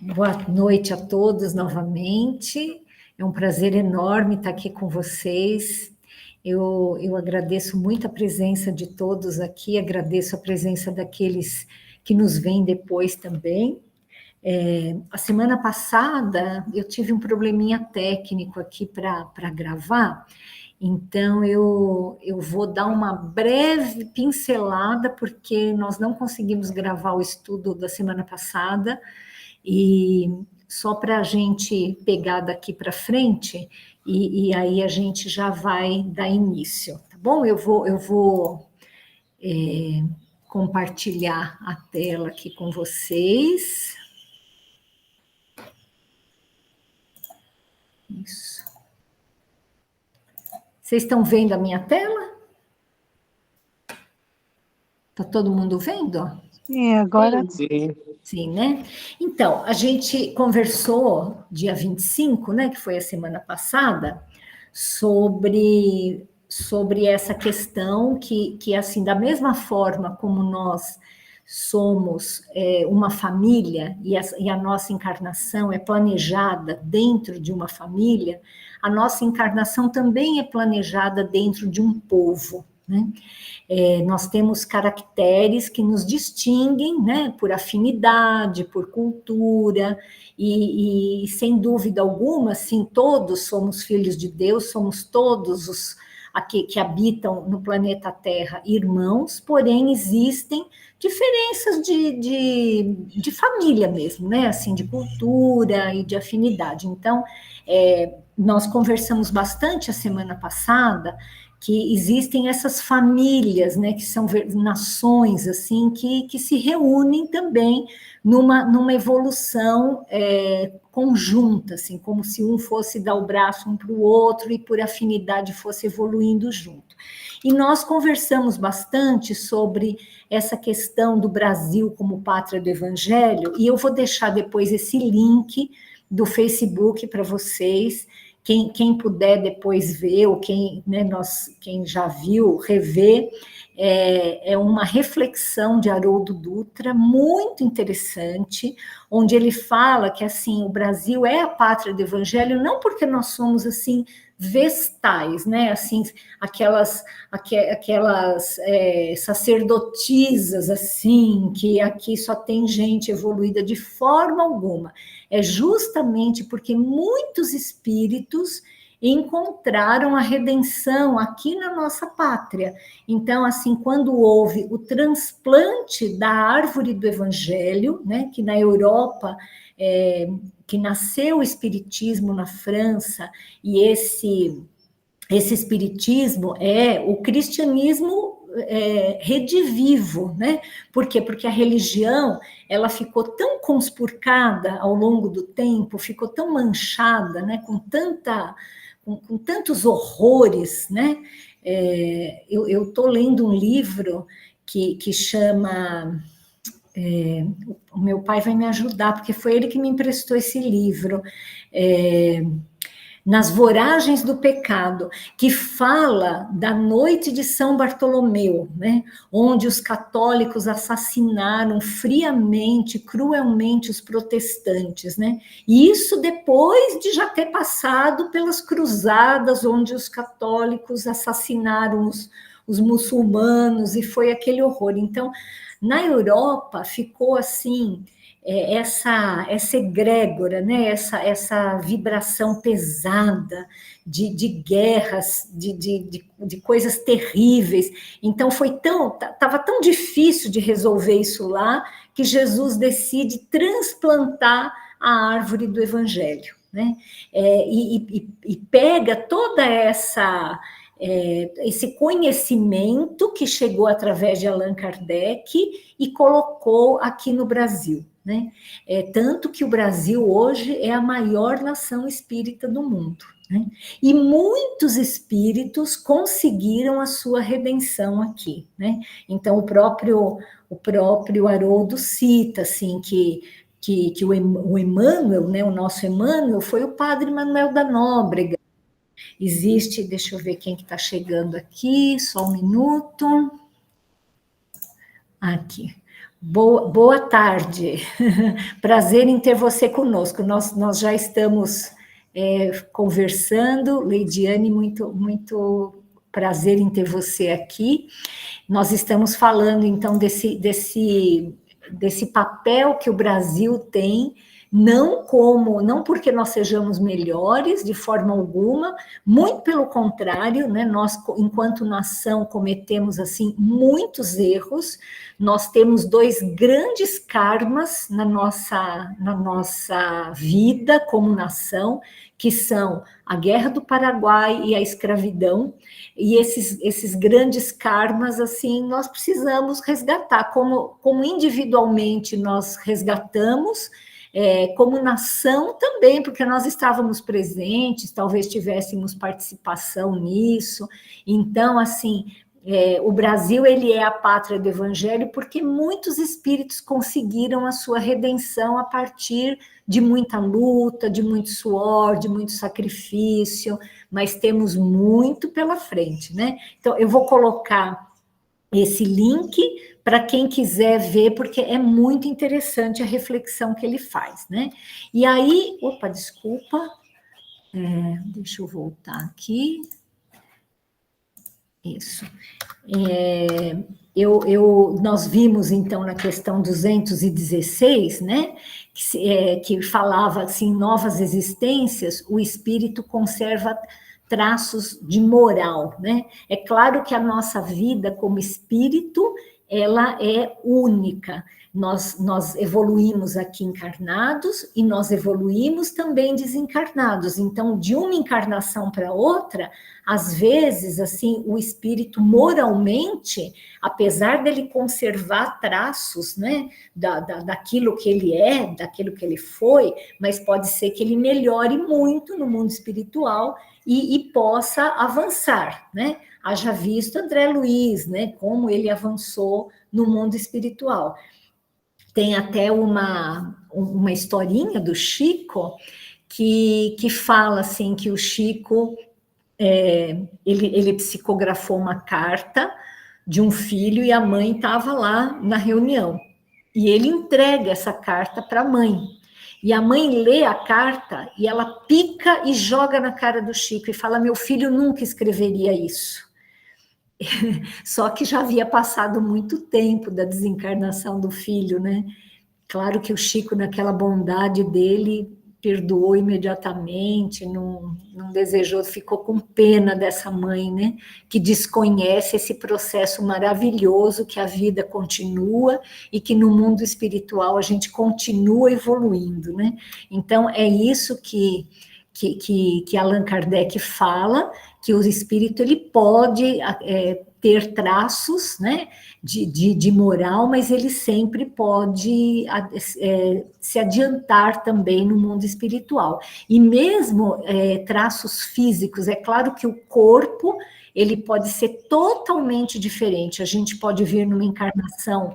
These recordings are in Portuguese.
Boa noite a todos novamente. É um prazer enorme estar aqui com vocês. Eu agradeço muito a presença de todos aqui, agradeço a presença daqueles que nos vêm depois também. A semana passada eu tive um probleminha técnico aqui para gravar, então eu vou dar uma breve pincelada, porque nós não conseguimos gravar o estudo da semana passada. E só para a gente pegar daqui para frente, e aí a gente já vai dar início, tá bom? Eu vou compartilhar a tela aqui com vocês. Isso. Vocês estão vendo a minha tela? Está todo mundo vendo? Agora sim. Sim, né? Então, a gente conversou dia 25, né, que foi a semana passada, sobre essa questão que, assim, da mesma forma como nós somos uma família e a nossa encarnação é planejada dentro de uma família, a nossa encarnação também é planejada dentro de um povo, né? Nós temos caracteres que nos distinguem, né, por afinidade, por cultura, e sem dúvida alguma, sim, todos somos filhos de Deus, somos todos os aqui que habitam no planeta Terra irmãos, porém existem diferenças de família mesmo, né, assim, de cultura e de afinidade. Então, nós conversamos bastante a semana passada que existem essas famílias, né, que são nações, assim, que se reúnem também numa evolução conjunta, assim, como se um fosse dar o braço um para o outro e por afinidade fosse evoluindo junto. E nós conversamos bastante sobre essa questão do Brasil como pátria do Evangelho, e eu vou deixar depois esse link do Facebook para vocês. Quem puder depois ver, ou quem já viu, rever, é uma reflexão de Haroldo Dutra, muito interessante, onde ele fala que, assim, o Brasil é a pátria do Evangelho, não porque nós somos, assim, vestais, né, assim, aquelas sacerdotisas, assim, que aqui só tem gente evoluída, de forma alguma. É justamente porque muitos espíritos encontraram a redenção aqui na nossa pátria. Então, assim, quando houve o transplante da árvore do Evangelho, né, que na Europa, que nasceu o Espiritismo na França, e esse espiritismo é o cristianismo redivivo, né? Por quê? Porque a religião ela ficou tão conspurcada ao longo do tempo, ficou tão manchada, né? Com tantos horrores, né? Eu estou lendo um livro que chama o meu pai vai me ajudar, porque foi ele que me emprestou esse livro, Nas Voragens do Pecado, que fala da noite de São Bartolomeu, né, onde os católicos assassinaram friamente, cruelmente os protestantes, né, e isso depois de já ter passado pelas cruzadas, onde os católicos assassinaram os muçulmanos, e foi aquele horror. Então, na Europa ficou assim, essa egrégora, né? essa vibração pesada de guerras, de coisas terríveis. Então estava tão difícil de resolver isso lá, que Jesus decide transplantar a árvore do Evangelho, né? E pega toda esse conhecimento que chegou através de Allan Kardec e colocou aqui no Brasil, né? Tanto que o Brasil hoje é a maior nação espírita do mundo, né? E muitos espíritos conseguiram a sua redenção aqui, né? Então, o próprio Haroldo cita, assim, que o Emmanuel, né, o nosso Emmanuel, foi o padre Manuel da Nóbrega. Existe, deixa eu ver quem que está chegando aqui, só um minuto. Aqui. Boa tarde, prazer em ter você conosco. Nós já estamos conversando, Leidiane, muito prazer em ter você aqui. Nós estamos falando, então, desse papel que o Brasil tem, não porque nós sejamos melhores, de forma alguma, muito pelo contrário, né? Nós, enquanto nação, cometemos, assim, muitos erros. Nós temos dois grandes karmas na nossa vida como nação, que são a Guerra do Paraguai e a escravidão, e esses grandes karmas, assim, nós precisamos resgatar, como individualmente nós resgatamos, como nação também, porque nós estávamos presentes, talvez tivéssemos participação nisso. Então, assim, o Brasil, ele é a pátria do Evangelho porque muitos espíritos conseguiram a sua redenção a partir de muita luta, de muito suor, de muito sacrifício, mas temos muito pela frente, né? Então, eu vou colocar esse link para quem quiser ver, porque é muito interessante a reflexão que ele faz, né? E aí, desculpa, deixa eu voltar aqui. Isso. Nós vimos, então, na questão 216, né, que falava, assim, novas existências, o espírito conserva traços de moral, né? É claro que a nossa vida como espírito, ela é única. Nós evoluímos aqui encarnados e nós evoluímos também desencarnados. Então, de uma encarnação para outra, às vezes, assim, o espírito moralmente, apesar dele conservar traços, né, daquilo que ele é, daquilo que ele foi, mas pode ser que ele melhore muito no mundo espiritual e possa avançar, né? Haja visto André Luiz, né, como ele avançou no mundo espiritual. Tem até uma historinha do Chico que fala assim que o Chico ele psicografou uma carta de um filho e a mãe estava lá na reunião. E ele entrega essa carta para a mãe. E a mãe lê a carta e ela pica e joga na cara do Chico e fala: meu filho nunca escreveria isso. Só que já havia passado muito tempo da desencarnação do filho, né? Claro que o Chico, naquela bondade dele, perdoou imediatamente, não desejou, ficou com pena dessa mãe, né? Que desconhece esse processo maravilhoso que a vida continua e que no mundo espiritual a gente continua evoluindo, né? Então, é isso que Allan Kardec fala, que o espírito ele pode ter traços, né, de moral, mas ele sempre pode se adiantar também no mundo espiritual. E mesmo traços físicos, é claro que o corpo ele pode ser totalmente diferente. A gente pode vir numa encarnação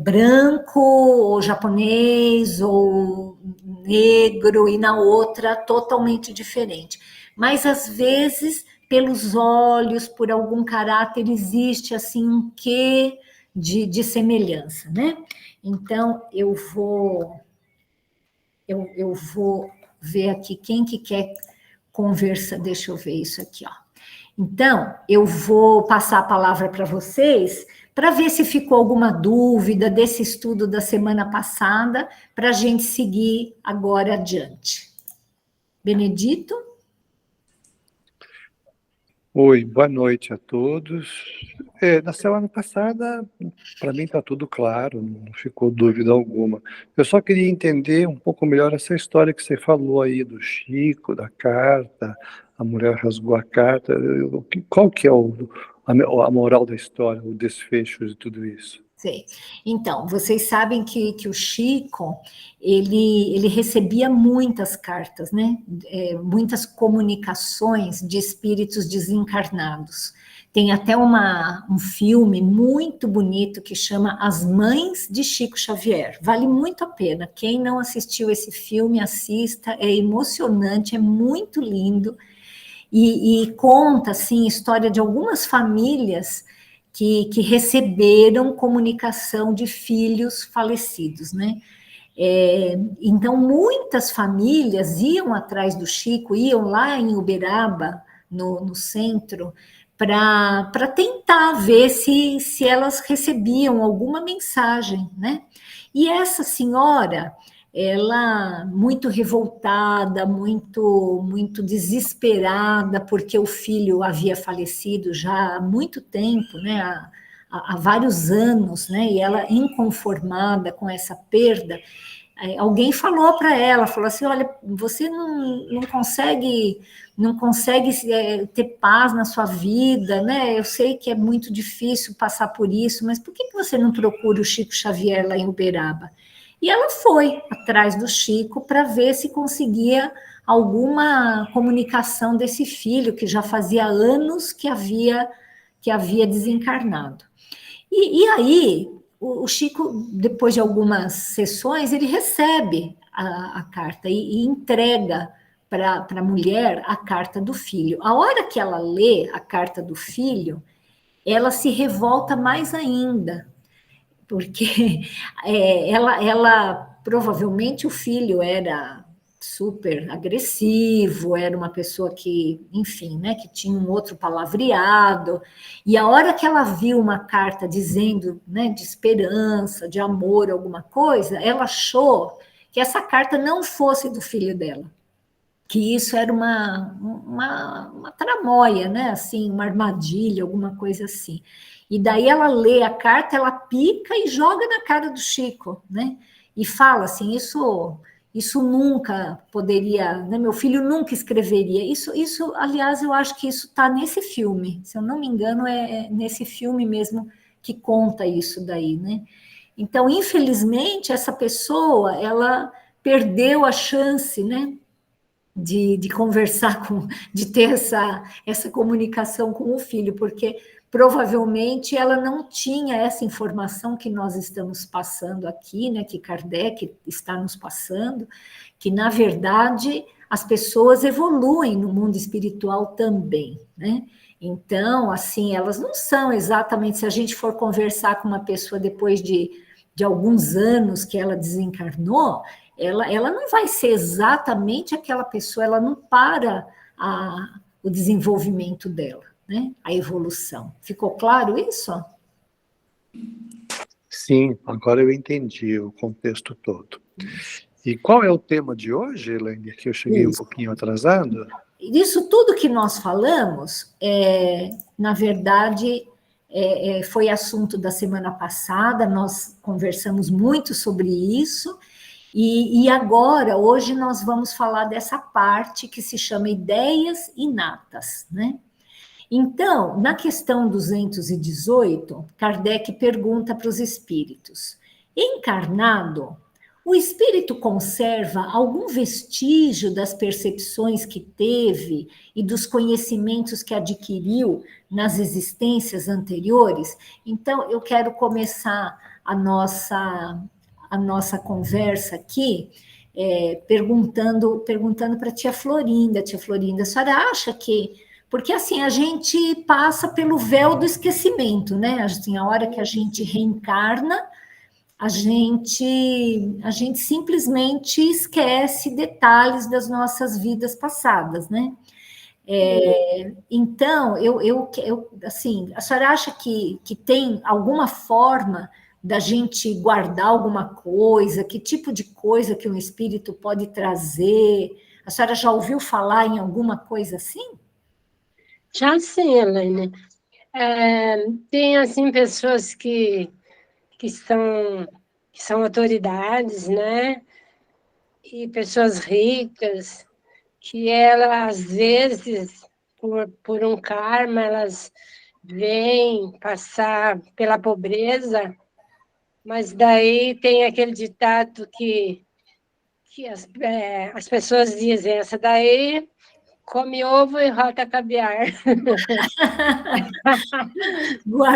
branco, ou japonês, ou negro, e na outra totalmente diferente. Mas, às vezes, pelos olhos, por algum caráter, existe, assim, um quê de semelhança, né? Então, eu vou ver aqui quem que quer conversa. Deixa eu ver isso aqui, ó. Então, eu vou passar a palavra para vocês, para ver se ficou alguma dúvida desse estudo da semana passada, para a gente seguir agora adiante. Benedito? Oi, boa noite a todos. Na semana passada, para mim está tudo claro, não ficou dúvida alguma. Eu só queria entender um pouco melhor essa história que você falou aí do Chico, da carta, a mulher rasgou a carta. Qual que é a moral da história, o desfecho de tudo isso? Sei. Então, vocês sabem que o Chico, ele recebia muitas cartas, né? Muitas comunicações de espíritos desencarnados. Tem até um filme muito bonito que chama As Mães de Chico Xavier. Vale muito a pena. Quem não assistiu esse filme, assista. É emocionante, é muito lindo. E conta, assim, a história de algumas famílias que receberam comunicação de filhos falecidos, né? Então, muitas famílias iam atrás do Chico, iam lá em Uberaba, no centro, para tentar ver se elas recebiam alguma mensagem, né? E essa senhora, ela muito revoltada, muito desesperada, porque o filho havia falecido já há muito tempo, né? Há vários anos, né? E ela inconformada com essa perda, alguém falou para ela, falou assim, olha, você não consegue ter paz na sua vida, né? Eu sei que é muito difícil passar por isso, mas por que você não procura o Chico Xavier lá em Uberaba? E ela foi atrás do Chico para ver se conseguia alguma comunicação desse filho, que já fazia anos que havia desencarnado. E aí, o Chico, depois de algumas sessões, ele recebe a carta e entrega para a mulher a carta do filho. A hora que ela lê a carta do filho, ela se revolta mais ainda, porque ela provavelmente o filho era super agressivo, era uma pessoa que, enfim, né, que tinha um outro palavreado, e a hora que ela viu uma carta dizendo, né, de esperança, de amor, alguma coisa, ela achou que essa carta não fosse do filho dela, que isso era uma tramóia, né? Assim, uma armadilha, alguma coisa assim. E daí ela lê a carta, ela pica e joga na cara do Chico, né? E fala assim, isso nunca poderia, né? Meu filho nunca escreveria. Isso, aliás, eu acho que isso está nesse filme. Se eu não me engano, é nesse filme mesmo que conta isso daí, né? Então, infelizmente, essa pessoa, ela perdeu a chance, né? De conversar de ter essa comunicação com o filho, porque provavelmente ela não tinha essa informação que nós estamos passando aqui, né, que Kardec está nos passando, que na verdade as pessoas evoluem no mundo espiritual também, né? Então, assim, elas não são exatamente, se a gente for conversar com uma pessoa depois de alguns anos que ela desencarnou, ela não vai ser exatamente aquela pessoa, ela não para o desenvolvimento dela, né? A evolução. Ficou claro isso? Sim, agora eu entendi o contexto todo. E qual é o tema de hoje, Elaine? Que eu cheguei um pouquinho atrasado. Isso tudo que nós falamos, na verdade, foi assunto da semana passada, nós conversamos muito sobre isso, e agora, hoje, nós vamos falar dessa parte que se chama ideias inatas, né? Então, na questão 218, Kardec pergunta para os espíritos: encarnado, o espírito conserva algum vestígio das percepções que teve e dos conhecimentos que adquiriu nas existências anteriores? Então, eu quero começar a nossa conversa aqui perguntando para a tia Florinda. Tia Florinda, a senhora acha que... Porque, assim, a gente passa pelo véu do esquecimento, né? Assim, a hora que a gente reencarna, a gente simplesmente esquece detalhes das nossas vidas passadas, né? Então, assim, a senhora acha que tem alguma forma da gente guardar alguma coisa? Que tipo de coisa que um espírito pode trazer? A senhora já ouviu falar em alguma coisa assim? Já sim, Elaine. Tem, assim, pessoas que são autoridades, né? E pessoas ricas, que elas, às vezes, por um karma, elas vêm passar pela pobreza, mas daí tem aquele ditado que as pessoas dizem, essa daí come ovo e rota caviar.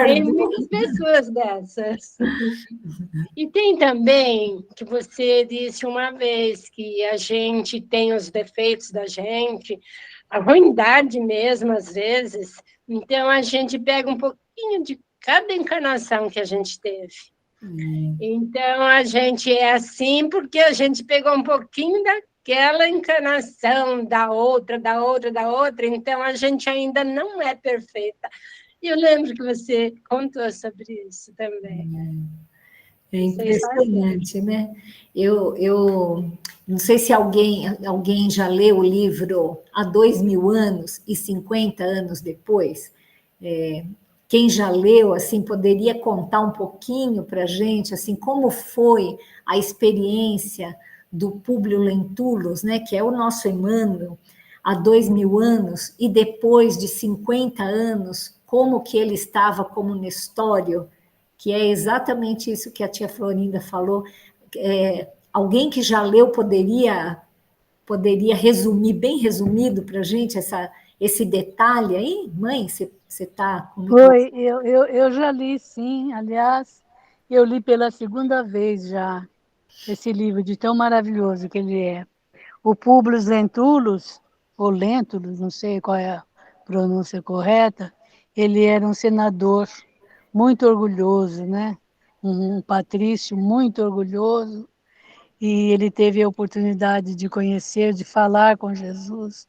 Tem muitas pessoas dessas. E tem também, que você disse uma vez, que a gente tem os defeitos da gente, a ruindade mesmo, às vezes, então a gente pega um pouquinho de cada encarnação que a gente teve. Então, a gente é assim porque a gente pegou um pouquinho daquela encarnação, da outra, então a gente ainda não é perfeita. E eu lembro que você contou sobre isso também. É impressionante, né? Eu não sei se alguém já leu o livro Há 2000 anos e 50 anos depois. Quem já leu, assim, poderia contar um pouquinho para a gente, assim, como foi a experiência do Públio Lentulus, né, que é o nosso Emmanuel, há 2000 anos, e depois de 50 anos, como que ele estava como Nestório, que é exatamente isso que a tia Florinda falou. Alguém que já leu poderia resumir, bem resumido para a gente, esse detalhe aí? Mãe, você está com o Foi, eu já li, sim. Aliás, eu li pela segunda vez já esse livro, de tão maravilhoso que ele é. O Publius Lentulus, ou Lentulus, não sei qual é a pronúncia correta, ele era um senador muito orgulhoso, né? Um patrício muito orgulhoso, e ele teve a oportunidade de conhecer, de falar com Jesus.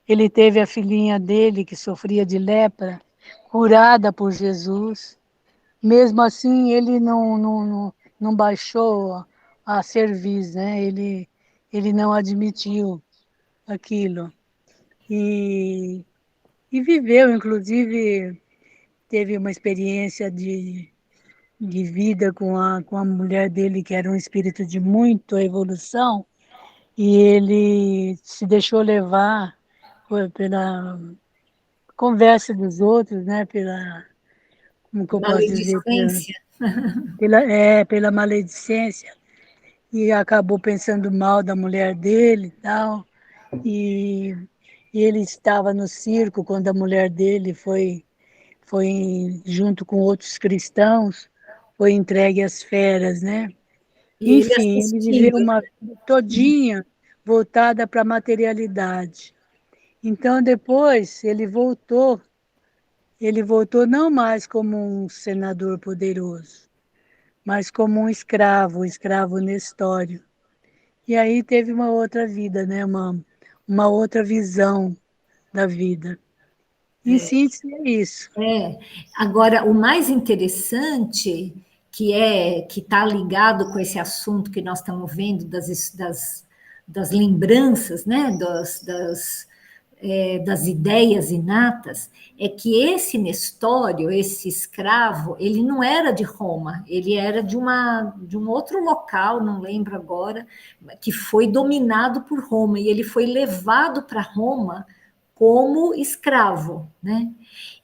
Ele teve a filhinha dele, que sofria de lepra, curada por Jesus. Mesmo assim, ele não baixou a cerviz, né? Ele não admitiu aquilo. E, e viveu, inclusive, teve uma experiência de vida com a mulher dele, que era um espírito de muita evolução, e ele se deixou levar pela conversa dos outros, né? Como que eu posso dizer? maledicência. Pela maledicência, e acabou pensando mal da mulher dele e tal. E, e ele estava no circo quando a mulher dele foi junto com outros cristãos, foi entregue às feras, né? E ele Enfim, ele viveu assistindo. uma vida todinha voltada para a materialidade. Então, depois, ele voltou não mais como um senador poderoso, mas como um escravo Nestório. E aí teve uma outra vida, né? Uma outra visão da vida. Em síntese, é isso. Agora, o mais interessante, que está ligado com esse assunto que nós estamos vendo das lembranças, né, das ideias inatas, é que esse Nestório, esse escravo, ele não era de Roma, ele era de um outro local, não lembro agora, que foi dominado por Roma, e ele foi levado para Roma como escravo, né?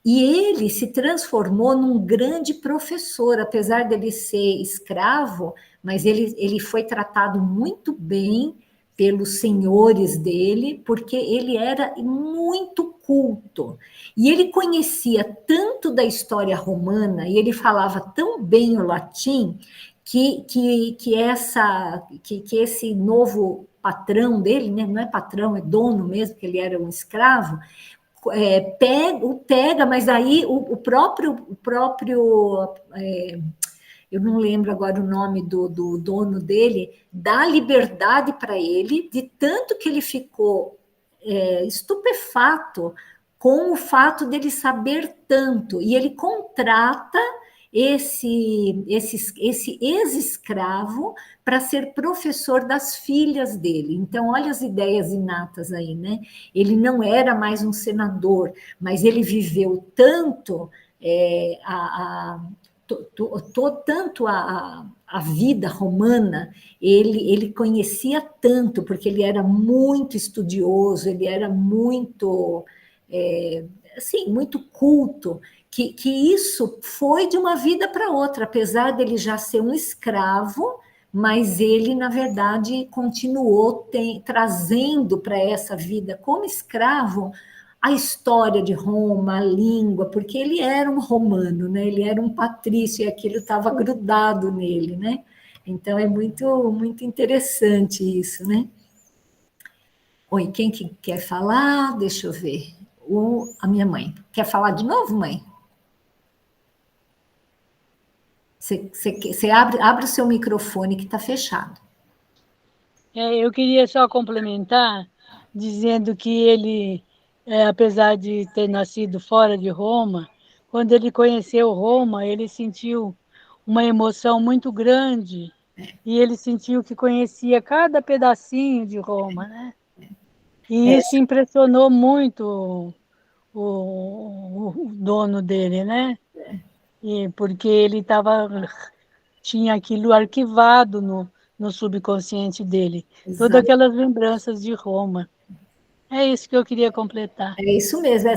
E ele se transformou num grande professor, apesar dele ser escravo, mas ele foi tratado muito bem pelos senhores dele, porque ele era muito culto. E ele conhecia tanto da história romana, e ele falava tão bem o latim, que esse novo patrão dele, né, não é patrão, é dono mesmo, que ele era um escravo, pega, mas aí o próprio eu não lembro agora o nome do dono dele, dá liberdade para ele, de tanto que ele ficou estupefato com o fato dele saber tanto, e ele contrata esse ex-escravo para ser professor das filhas dele. Então, olha as ideias inatas aí, né? Ele não era mais um senador, mas ele viveu tanto tanto a vida romana, ele conhecia tanto, porque ele era muito estudioso, ele era muito, assim, muito culto, que isso foi de uma vida para outra, apesar dele já ser um escravo, mas ele, na verdade, continuou trazendo para essa vida como escravo a história de Roma, a língua, porque ele era um romano, né? Ele era um patrício e aquilo estava grudado nele, né? Então é muito, muito interessante isso, né? Oi, quem que quer falar? Deixa eu ver. A minha mãe. Quer falar de novo, mãe? Você abre o seu microfone que está fechado. Eu queria só complementar, dizendo que ele, apesar de ter nascido fora de Roma, quando ele conheceu Roma, ele sentiu uma emoção muito grande e ele sentiu que conhecia cada pedacinho de Roma, né? E isso impressionou muito o dono dele, né? Porque ele tinha aquilo arquivado no subconsciente dele, todas aquelas lembranças de Roma. É isso que eu queria completar. É isso mesmo.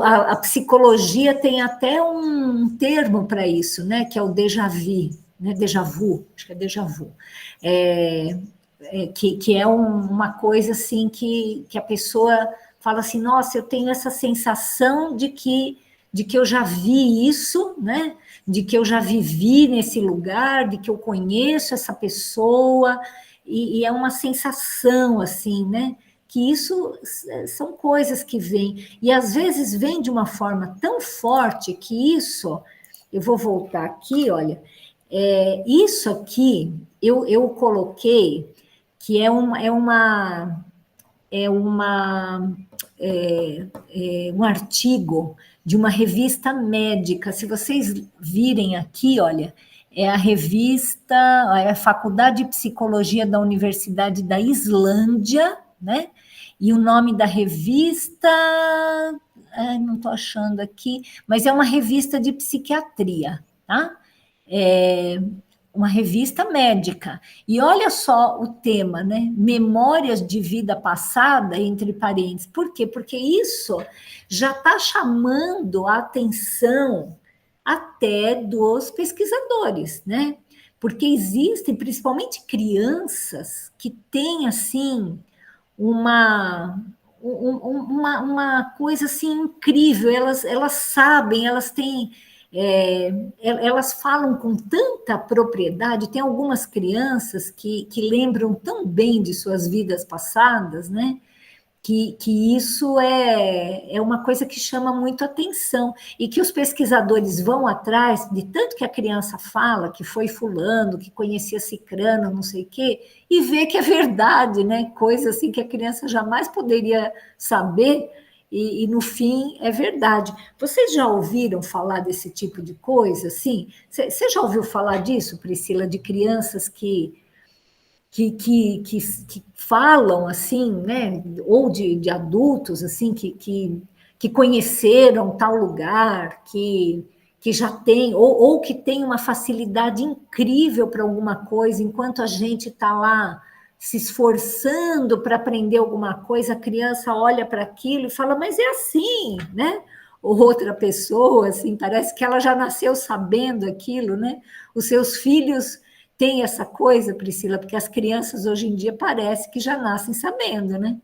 A psicologia tem até um termo para isso, né? Que é o déjà vu, né? Déjà vu, acho que é déjà vu. Que é uma coisa assim que a pessoa fala assim, nossa, eu tenho essa sensação de que eu já vi isso, né? De que eu já vivi nesse lugar, de que eu conheço essa pessoa, e é uma sensação assim, né? Que isso são coisas que vêm, e às vezes vem de uma forma tão forte que isso, eu vou voltar aqui, olha, isso aqui eu coloquei, que é um artigo de uma revista médica. Se vocês virem aqui, olha, é a revista, é a Faculdade de Psicologia da Universidade da Islândia, né? E o nome da revista, não estou achando aqui, mas é uma revista de psiquiatria, tá? Uma revista médica. E olha só o tema, né? Memórias de vida passada, entre parênteses. Por quê? Porque isso já está chamando a atenção até dos pesquisadores, né? Porque existem, principalmente crianças, que têm, assim, uma coisa, assim, incrível. Elas sabem, elas têm... elas falam com tanta propriedade. Tem algumas crianças que lembram tão bem de suas vidas passadas, né? Que isso é uma coisa que chama muito atenção, e que os pesquisadores vão atrás de tanto que a criança fala que foi fulano, que conhecia cicrano, não sei o quê, e vê que é verdade, né? Coisa assim que a criança jamais poderia saber, e no fim é verdade. Vocês já ouviram falar desse tipo de coisa? Assim? Você já ouviu falar disso, Priscila, de crianças que falam assim, né? Ou de adultos assim que conheceram tal lugar, que já tem, ou que tem uma facilidade incrível para alguma coisa, enquanto a gente está lá se esforçando para aprender alguma coisa, a criança olha para aquilo e fala, mas é assim, né? Ou outra pessoa, assim, parece que ela já nasceu sabendo aquilo, né? Os seus filhos têm essa coisa, Priscila, porque as crianças hoje em dia parece que já nascem sabendo, né?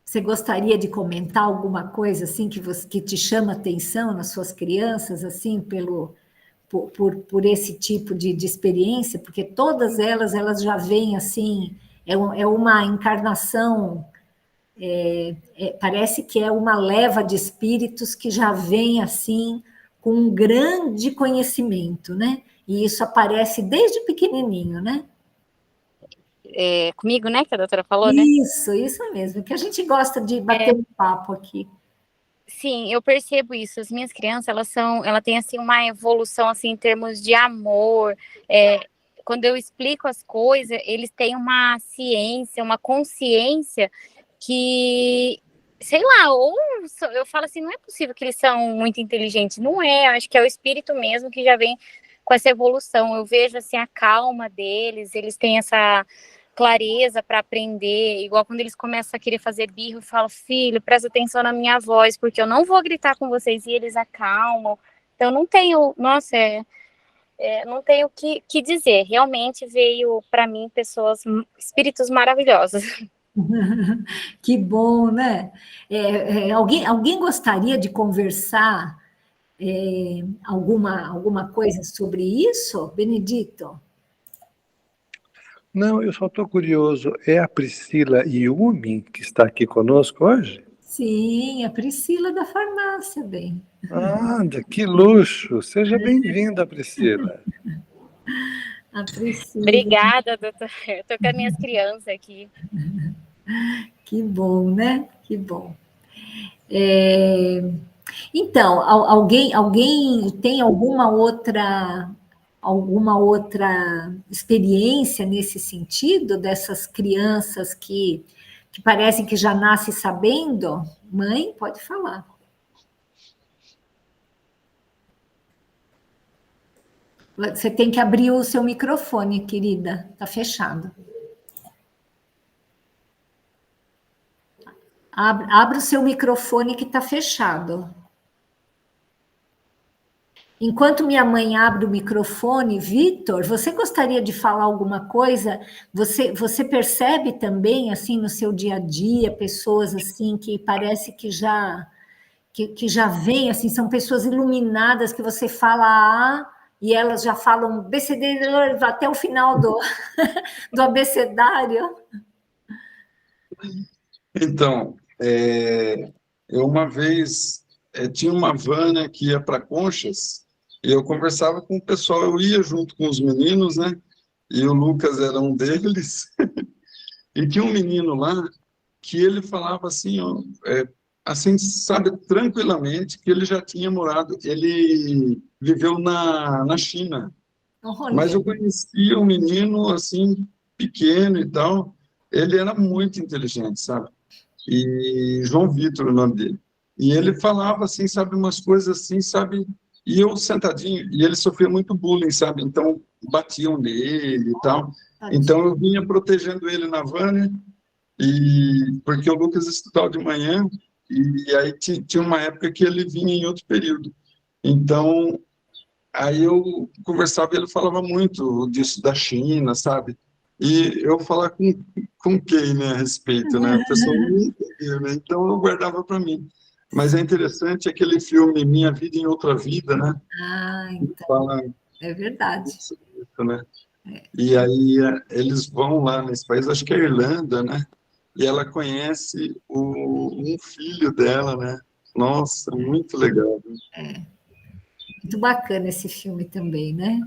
Você gostaria de comentar alguma coisa assim que te chama atenção nas suas crianças, assim, por esse tipo de experiência? Porque todas elas já vêm assim, é uma encarnação, parece que é uma leva de espíritos que já vem assim com um grande conhecimento, né? E isso aparece desde pequenininho, né? Comigo, né, que a doutora falou, né? Isso mesmo, que a gente gosta de bater um papo aqui. Sim, eu percebo isso. As minhas crianças, elas têm assim uma evolução assim em termos de amor. Quando eu explico as coisas, eles têm uma ciência, uma consciência que, sei lá, ou eu falo assim, não é possível que eles são muito inteligentes. Não é, acho que é o espírito mesmo que já vem com essa evolução. Eu vejo assim a calma deles, eles têm essa clareza para aprender, igual quando eles começam a querer fazer birro, eu falo, filho, presta atenção na minha voz, porque eu não vou gritar com vocês, e eles acalmam. Então não tenho, nossa, não tenho o que dizer, realmente veio para mim espíritos maravilhosos. Que bom, né? Alguém gostaria de conversar alguma coisa sobre isso, Benedito? Não, eu só estou curioso. É a Priscila Yumi que está aqui conosco hoje? Sim, a Priscila da farmácia, bem. Anda, que luxo! Seja bem-vinda, Priscila. A Priscila. Obrigada, doutor. Eu estou com as minhas crianças aqui. Que bom, né? Que bom. Então, alguém tem alguma outra experiência nesse sentido, dessas crianças que parecem que já nascem sabendo? Mãe, pode falar. Você tem que abrir o seu microfone, querida. Está fechado. Abra o seu microfone que está fechado. Enquanto minha mãe abre o microfone, Vitor, você gostaria de falar alguma coisa? Você percebe também, assim, no seu dia a dia, pessoas assim que parece que já vêm, assim, são pessoas iluminadas que você fala A e elas já falam BCD até o final do abecedário? Então, eu uma vez tinha uma van, né, que ia para Conchas, e eu conversava com o pessoal, eu ia junto com os meninos, né, e o Lucas era um deles, e tinha um menino lá que ele falava assim, ó, assim, sabe, tranquilamente, que ele já tinha morado, ele viveu na China, mas eu conhecia um menino, assim, pequeno e tal, ele era muito inteligente, sabe? E João Vitor, o nome dele. E ele falava assim, sabe, umas coisas assim, sabe? E eu sentadinho, e ele sofria muito bullying, sabe? Então batiam nele e tal. Então eu vinha protegendo ele na van, né? E porque o Lucas estudava de manhã e aí tinha uma época que ele vinha em outro período. Então aí eu conversava e ele falava muito disso da China, sabe? E eu falar com quem, né, a respeito, né? A pessoa não entendia, né? Então eu guardava para mim. Mas é interessante aquele filme Minha Vida em Outra Vida, né? Então, Fala é verdade. isso, né? E aí eles vão lá nesse país, acho que é a Irlanda, né? E ela conhece um filho dela, né? Nossa, muito legal. Muito bacana esse filme também, né?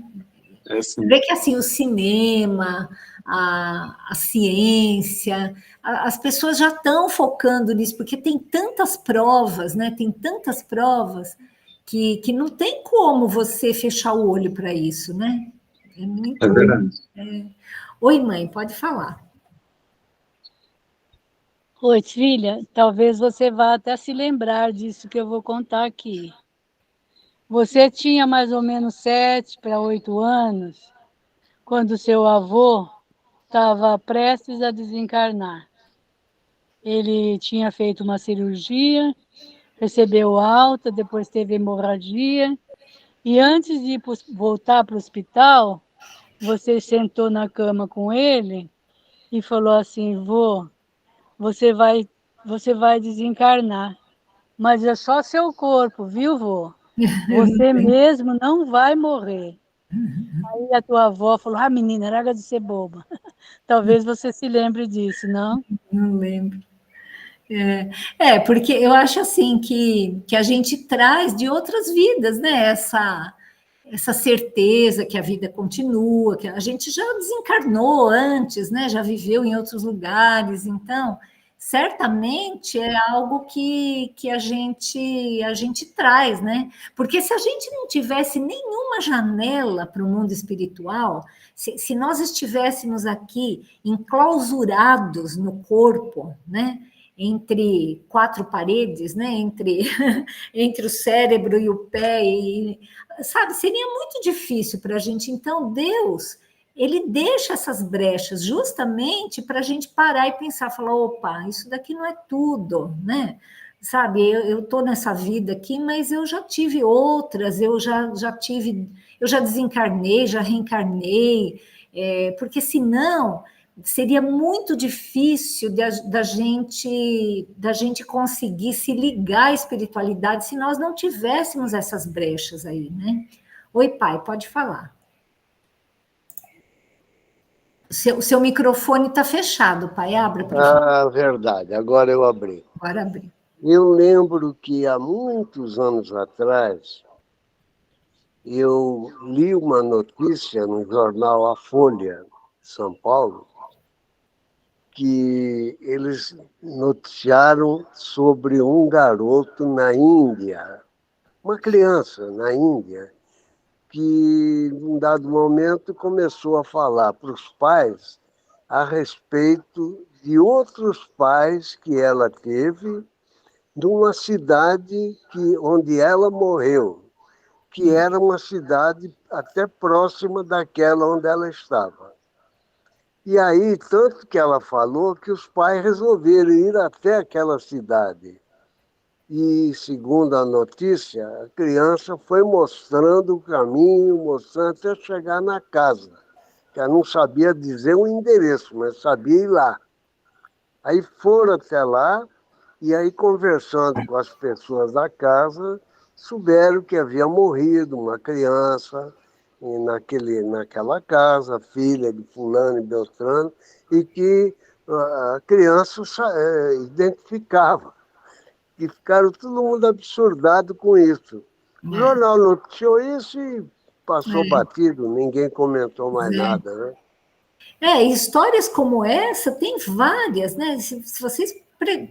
Assim, Vê que assim o cinema, a ciência, as pessoas já estão focando nisso, porque tem tantas provas, né? Tem tantas provas que não tem como você fechar o olho para isso, né? É muito. é verdade. Oi, mãe, pode falar. Oi, filha, talvez você vá até se lembrar disso que eu vou contar aqui. Você tinha mais ou menos 7 para 8 anos, quando seu avô estava prestes a desencarnar. Ele tinha feito uma cirurgia, recebeu alta, depois teve hemorragia, e antes de voltar para o hospital, você sentou na cama com ele e falou assim: vô, você vai desencarnar, mas é só seu corpo, viu, vô? Você mesmo não vai morrer. Aí a tua avó falou: ah, menina, larga de ser boba. Talvez você se lembre disso, não? Não lembro. Porque eu acho assim que a gente traz de outras vidas, né? Essa certeza que a vida continua, que a gente já desencarnou antes, né? Já viveu em outros lugares, então certamente é algo que a gente traz, né? Porque se a gente não tivesse nenhuma janela para o mundo espiritual, se nós estivéssemos aqui enclausurados no corpo, né? Entre quatro paredes, né? Entre o cérebro e o pé, sabe, seria muito difícil para a gente. Então, Deus, ele deixa essas brechas justamente para a gente parar e pensar, falar, opa, isso daqui não é tudo, né? Sabe, eu estou nessa vida aqui, mas eu já tive outras, eu já desencarnei, já reencarnei, porque senão seria muito difícil da gente conseguir se ligar à espiritualidade se nós não tivéssemos essas brechas aí, né? Oi, pai, pode falar. O seu microfone está fechado, pai. Abra, por favor. Verdade. Agora eu abri. Agora abri. Eu lembro que há muitos anos atrás, eu li uma notícia no jornal A Folha, de São Paulo, que eles noticiaram sobre um garoto na Índia, uma criança na Índia, que, num dado momento, começou a falar para os pais a respeito de outros pais que ela teve de uma cidade onde ela morreu, que era uma cidade até próxima daquela onde ela estava. E aí, tanto que ela falou que os pais resolveram ir até aquela cidade. E, segundo a notícia, a criança foi mostrando o caminho, mostrando até chegar na casa. Que ela não sabia dizer o endereço, mas sabia ir lá. Aí foram até lá, e aí, conversando com as pessoas da casa, souberam que havia morrido uma criança naquela casa, filha de fulano e beltrano, e que a criança identificava. E ficaram todo mundo absurdado com isso. O jornal noticiou isso e passou batido, ninguém comentou mais nada, né? Histórias como essa tem várias, né? Se vocês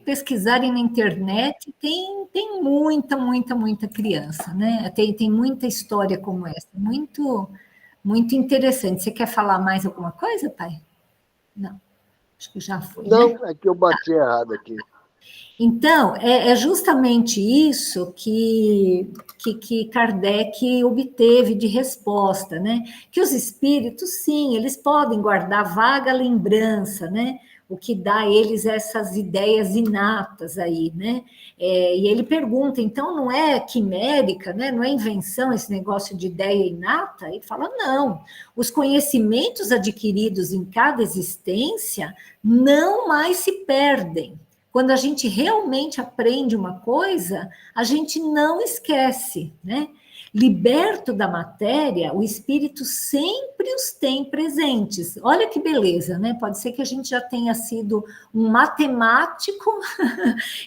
pesquisarem na internet, tem muita criança, né? Tem muita história como essa, muito interessante. Você quer falar mais alguma coisa, pai? Não, acho que já foi. Não, né? É que eu bati errado aqui. Então, é justamente isso que Kardec obteve de resposta, né? Que os espíritos, sim, eles podem guardar vaga lembrança, né? O que dá a eles essas ideias inatas aí, né? E ele pergunta, então não é quimérica, né? Não é invenção esse negócio de ideia inata? Ele fala, não. Os conhecimentos adquiridos em cada existência não mais se perdem. Quando a gente realmente aprende uma coisa, a gente não esquece, né? Liberto da matéria, o espírito sempre os tem presentes. Olha que beleza, né? Pode ser que a gente já tenha sido um matemático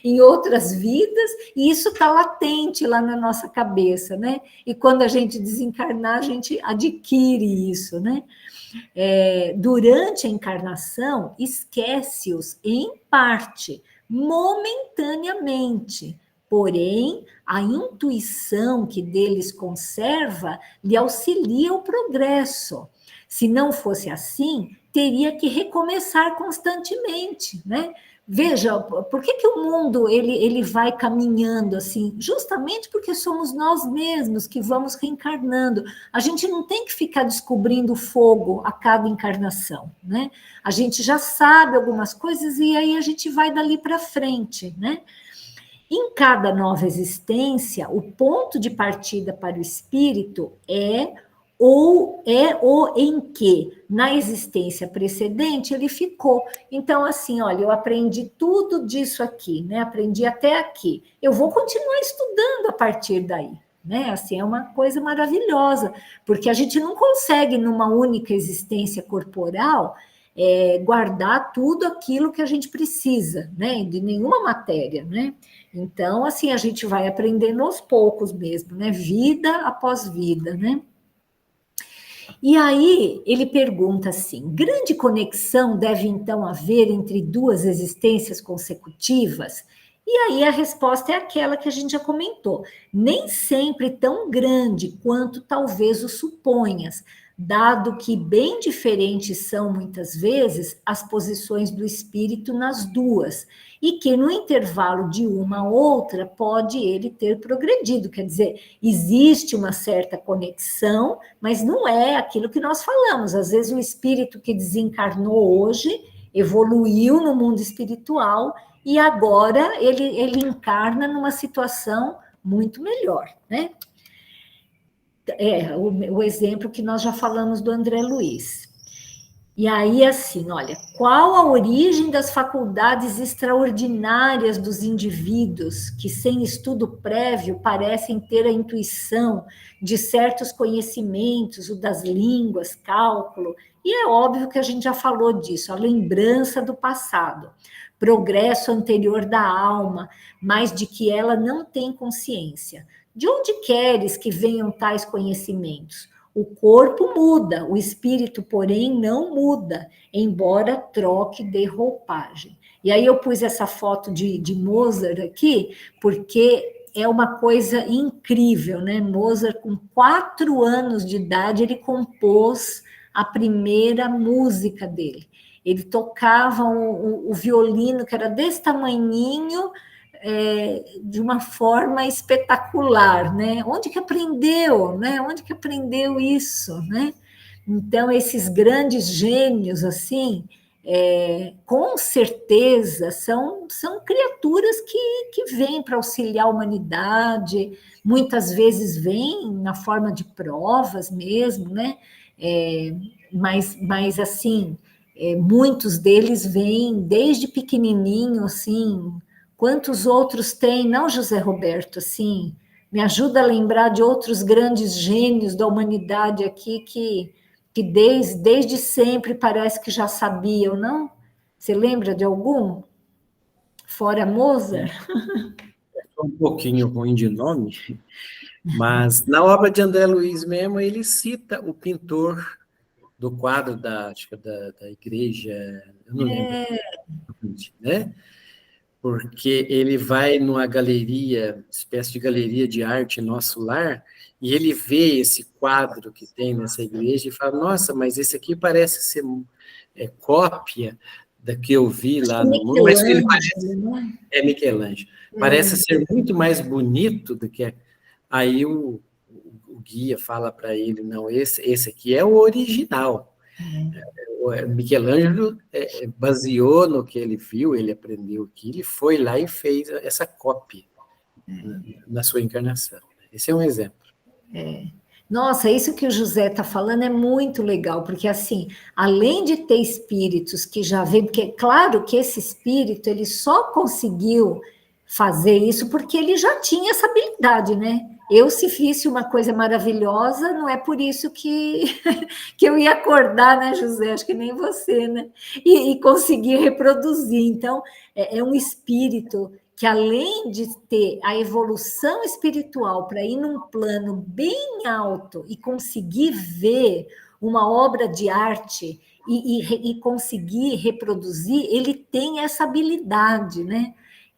em outras vidas, e isso está latente lá na nossa cabeça, né? E quando a gente desencarnar, a gente adquire isso, né? Durante a encarnação, esquece-os em parte, momentaneamente, porém, a intuição que deles conserva lhe auxilia o progresso. Se não fosse assim, teria que recomeçar constantemente, né? Veja, por que o mundo ele vai caminhando assim? Justamente porque somos nós mesmos que vamos reencarnando. A gente não tem que ficar descobrindo fogo a cada encarnação, né? A gente já sabe algumas coisas e aí a gente vai dali para frente, né? Em cada nova existência, o ponto de partida para o espírito é o em que, na existência precedente, ele ficou. Então, assim, olha, eu aprendi tudo disso aqui, né? Aprendi até aqui. Eu vou continuar estudando a partir daí, né? Assim, é uma coisa maravilhosa, porque a gente não consegue, numa única existência corporal, guardar tudo aquilo que a gente precisa, né? De nenhuma matéria, né? Então, assim, a gente vai aprendendo aos poucos mesmo, né? Vida após vida, né? E aí ele pergunta assim: grande conexão deve então haver entre duas existências consecutivas? E aí a resposta é aquela que a gente já comentou: nem sempre tão grande quanto talvez o suponhas, dado que bem diferentes são muitas vezes as posições do espírito nas duas, e que no intervalo de uma a outra pode ele ter progredido, quer dizer, existe uma certa conexão, mas não é aquilo que nós falamos. Às vezes o espírito que desencarnou hoje evoluiu no mundo espiritual e agora ele encarna numa situação muito melhor, né? O exemplo que nós já falamos do André Luiz. E aí, assim, olha, qual a origem das faculdades extraordinárias dos indivíduos que, sem estudo prévio, parecem ter a intuição de certos conhecimentos, o das línguas, cálculo? E é óbvio que a gente já falou disso, a lembrança do passado. progresso anterior da alma, mas de que ela não tem consciência. De onde queres que venham tais conhecimentos? O corpo muda, o espírito, porém, não muda, embora troque de roupagem. E aí eu pus essa foto de Mozart aqui, porque é uma coisa incrível, né? Mozart, com 4 anos de idade, ele compôs a primeira música dele. Ele tocava o violino, que era desse tamanhinho, de uma forma espetacular, né? Onde que aprendeu, né? Onde que aprendeu isso, né? Então, esses grandes gênios, assim, com certeza, são criaturas que vêm para auxiliar a humanidade, muitas vezes vêm na forma de provas mesmo, né? Mas assim, muitos deles vêm desde pequenininho, assim. Quantos outros tem, não, José Roberto, assim? Me ajuda a lembrar de outros grandes gênios da humanidade aqui que desde sempre parece que já sabiam, não? Você lembra de algum? Fora Mozart? Um pouquinho ruim de nome, mas na obra de André Luiz mesmo, ele cita o pintor do quadro acho que da igreja, eu não lembro, né? Porque ele vai numa galeria, espécie de galeria de arte Nosso Lar, e ele vê esse quadro que tem nessa igreja e fala, nossa, mas esse aqui parece ser cópia da que eu vi lá no mundo, mas ele parece... É Michelangelo. Parece ser muito mais bonito do que... Aí o guia fala para ele, não, esse aqui é o original. O Michelangelo baseou no que ele viu, ele aprendeu aquilo, ele foi lá e fez essa cópia na sua encarnação. Esse é um exemplo. Nossa, isso que o José está falando é muito legal, porque assim, além de ter espíritos que já vêm, porque claro que esse espírito ele só conseguiu fazer isso porque ele já tinha essa habilidade, né? Eu, se fizesse uma coisa maravilhosa, não é por isso que eu ia acordar, né, José? Acho que nem você, né? E conseguir reproduzir. Então, é um espírito que, além de ter a evolução espiritual para ir num plano bem alto e conseguir ver uma obra de arte e conseguir reproduzir, ele tem essa habilidade, né?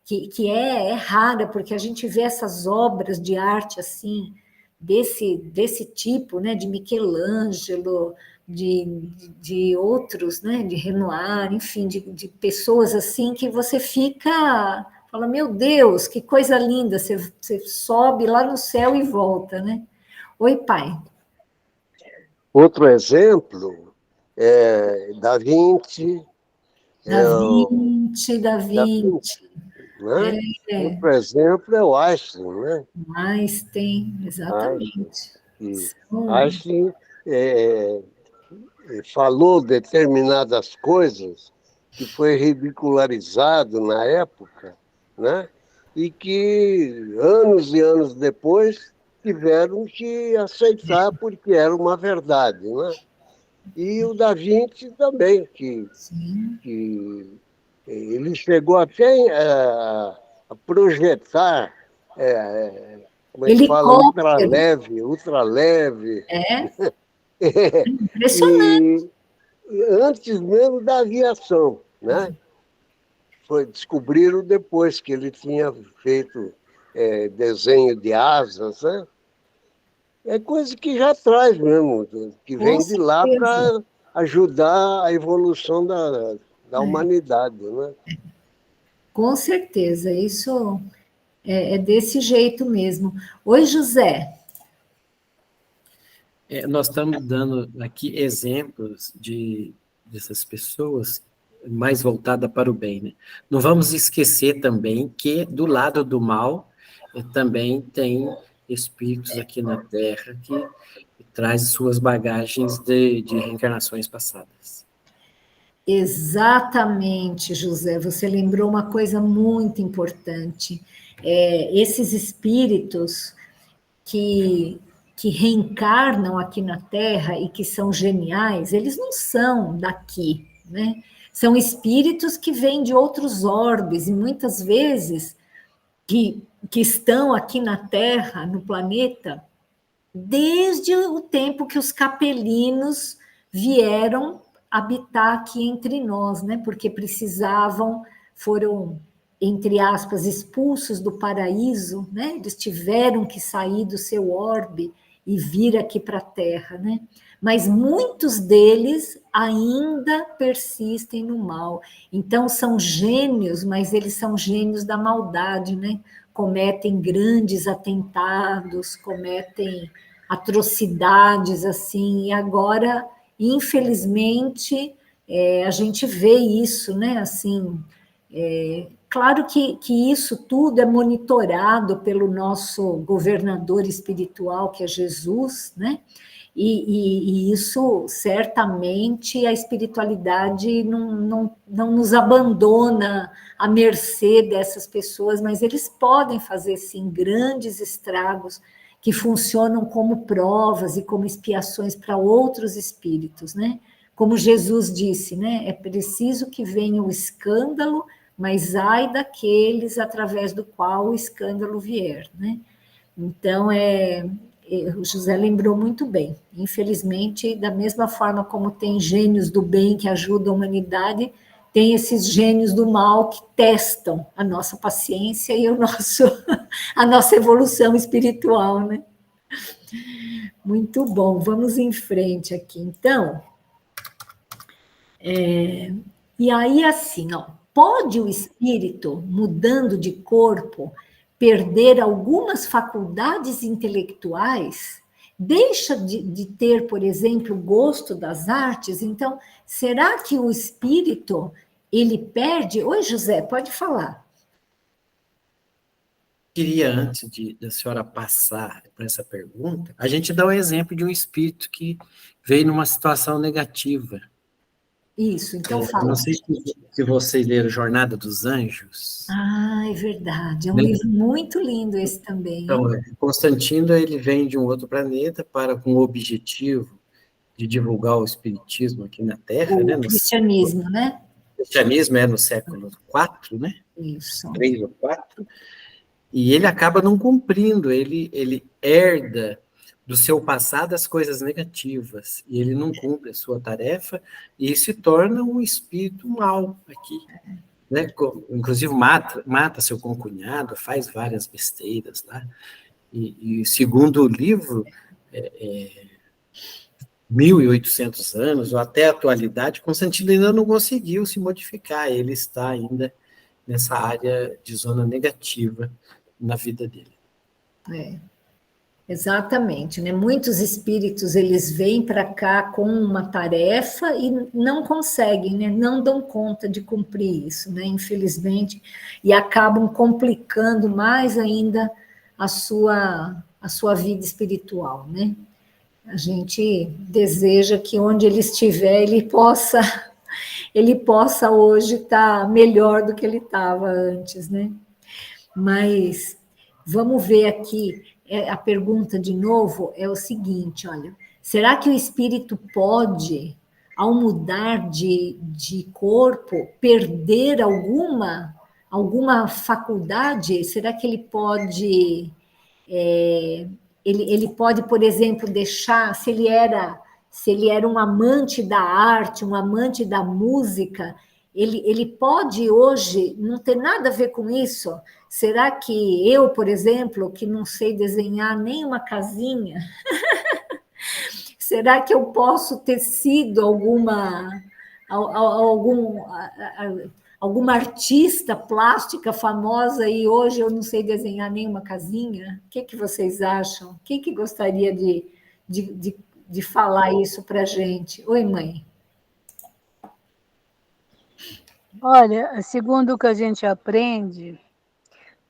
Que é rara, porque a gente vê essas obras de arte assim, desse tipo, né, de Michelangelo, de outros, né, de Renoir, enfim, de pessoas assim que você fala, meu Deus, que coisa linda, você sobe lá no céu e volta, né? Oi, pai. Outro exemplo é Da Vinci. Da Vinci. Né? Outro exemplo é o Einstein, né? Einstein, exatamente. Einstein falou determinadas coisas que foi ridicularizado na época, né? E que anos e anos depois tiveram que aceitar porque era uma verdade, né? E o Da Vinci também, que ele chegou até a projetar, como é que fala, ultraleve. Impressionante. E antes mesmo da aviação, né? Descobriram depois que ele tinha feito desenho de asas, né? É coisa que já traz mesmo, que vem de lá para ajudar a evolução da humanidade, né? Com certeza, isso é desse jeito mesmo. Oi, José. Nós estamos dando aqui exemplos dessas pessoas mais voltadas para o bem, né? Não vamos esquecer também que do lado do mal também tem espíritos aqui na Terra que trazem suas bagagens de reencarnações passadas. Exatamente, José. Você lembrou uma coisa muito importante. Esses espíritos que reencarnam aqui na Terra e que são geniais, eles não são daqui, né? São espíritos que vêm de outros orbes, e muitas vezes que estão aqui na Terra, no planeta, desde o tempo que os capelinos vieram habitar aqui entre nós, né? Porque foram, entre aspas, expulsos do paraíso, né? Eles tiveram que sair do seu orbe e vir aqui para a Terra, né? Mas muitos deles ainda persistem no mal. Então, são gênios, mas eles são gênios da maldade, né? Cometem grandes atentados, cometem atrocidades, assim, e agora, infelizmente, a gente vê isso, né? Assim, claro que isso tudo é monitorado pelo nosso governador espiritual, que é Jesus, né? E isso, certamente, a espiritualidade não nos abandona à mercê dessas pessoas, mas eles podem fazer, sim, grandes estragos que funcionam como provas e como expiações para outros espíritos, né? Como Jesus disse, né? É preciso que venha o escândalo, mas ai daqueles através do qual o escândalo vier, né? Então, o José lembrou muito bem. Infelizmente, da mesma forma como tem gênios do bem que ajudam a humanidade, tem esses gênios do mal que testam a nossa paciência e a nossa evolução espiritual, né? Muito bom, vamos em frente aqui. Então, e aí assim, ó, pode o espírito, mudando de corpo, perder algumas faculdades intelectuais? Deixa de ter, por exemplo, o gosto das artes? Então, será que o espírito, ele perde? Oi, José, pode falar. Queria, antes da senhora passar para essa pergunta, a gente dá o exemplo de um espírito que veio numa situação negativa. Isso, então fala. Não sei se vocês leram Jornada dos Anjos. Ah, é verdade. É um Né? livro muito lindo esse também. Então, Constantino, ele vem de um outro planeta com o objetivo de divulgar o espiritismo aqui na Terra, O né? cristianismo, né? O cristianismo é no século IV, né? Isso. 3 ou 4. E ele acaba não cumprindo, ele herda do seu passado as coisas negativas, e ele não cumpre a sua tarefa, e se torna um espírito mau aqui. Né? Inclusive mata seu concunhado, faz várias besteiras lá. E segundo o livro, 1.800 anos, ou até a atualidade, Constantino ainda não conseguiu se modificar, ele está ainda nessa área de zona negativa na vida dele. Exatamente, né? Muitos espíritos, eles vêm para cá com uma tarefa e não conseguem, né? Não dão conta de cumprir isso, né? Infelizmente, e acabam complicando mais ainda a sua vida espiritual, né? A gente deseja que onde ele estiver, ele possa hoje estar melhor do que ele estava antes, né? Mas vamos ver aqui, a pergunta de novo é o seguinte, olha, será que o espírito pode, ao mudar de corpo, perder alguma faculdade? Será que ele pode, ele pode, por exemplo, deixar, se ele era um amante da arte, um amante da música, ele pode hoje não ter nada a ver com isso? Será que eu, por exemplo, que não sei desenhar nem uma casinha, será que eu posso ter sido alguma artista plástica famosa e hoje eu não sei desenhar nem uma casinha? O que vocês acham? Quem que gostaria de falar isso para a gente? Oi, mãe. Olha, segundo o que a gente aprende,